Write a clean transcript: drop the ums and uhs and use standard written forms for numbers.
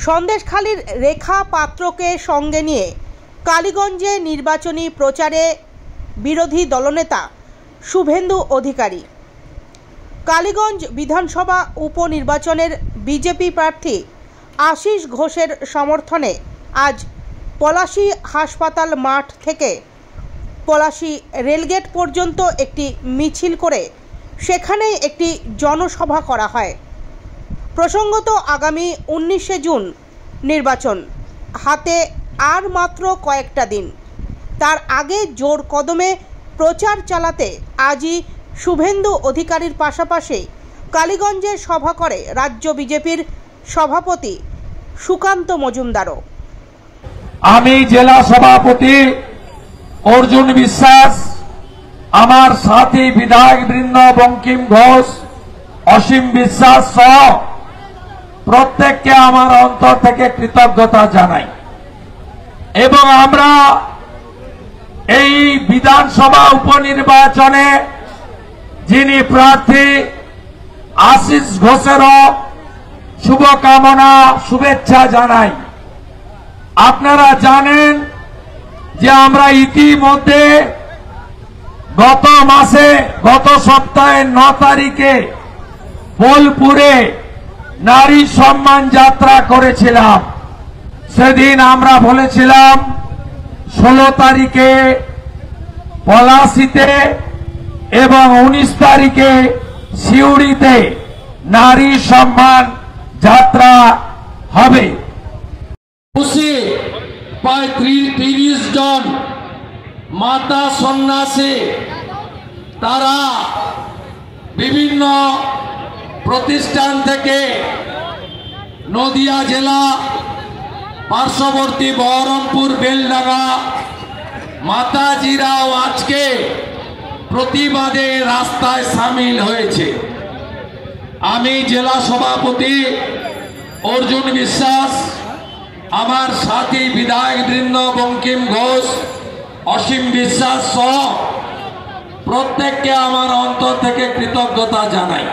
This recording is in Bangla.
সন্দেশখালীর রেখা পাত্রকে সঙ্গে নিয়ে কালীগঞ্জে নির্বাচনী প্রচারে বিরোধী দলনেতা শুভেন্দু অধিকারী। কালীগঞ্জ বিধানসভা উপনির্বাচনের বিজেপি প্রার্থী আশিস ঘোষের সমর্থনে আজ পলাশী হাসপাতাল মাঠ থেকে পলাশী রেলগেট পর্যন্ত একটি মিছিল করে সেখানেই একটি জনসভা করা হয়। প্রসঙ্গত আগামী 19শে জুন নির্বাচন হাতে আর মাত্র কয়েকটা দিন। তার আগে জোর কদমে প্রচার চালাতে আজই শুভেন্দু অধিকারীর পাশাপাশি কালীগঞ্জে সভা করে রাজ্য বিজেপির সভাপতি সুকান্ত মজুমদারও। আমি জেলা সভাপতি অর্জুন বিশ্বাস, আমার সাথী বিধায়ক বৃন্দ বঙ্কিম ঘোষ, অসীম বিশ্বাস সহ প্রত্যেককে আমার অন্তর থেকে কৃতজ্ঞতা জানাই। এবং আমরা এই বিধানসভা উপনির্বাচনে যিনি প্রার্থী আশিস ঘোষেরও শুভকামনা শুভেচ্ছা জানাই। আপনারা জানেন যে আমরা ইতিমধ্যে গত সপ্তাহের 9 তারিখে বোলপুরে নারী সম্মান যাত্রা করেছিলাম। সেদিন আমরা বলেছিলাম 16 তারিখে পলাশীতে এবং 19 তারিখে সিউড়িতে নারী সম্মান যাত্রা হবে। প্রায় 30 জন মাতা সন্ন্যাসী তারা বিভিন্ন প্রতিষ্ঠান থেকে নদিয়া জেলা পার্শ্ববর্তী বহরমপুর বেলডাঙ্গা মাতাজিরাও আজকে প্রতিবাদে রাস্তায় সামিল হয়েছে। আমি জেলা সভাপতি অর্জুন বিশ্বাস, আমার সাথী বিধায়ক বৃন্দ বঙ্কিম ঘোষ, অসীম বিশ্বাস সহ প্রত্যেককে আমার অন্তর থেকে কৃতজ্ঞতা জানাই।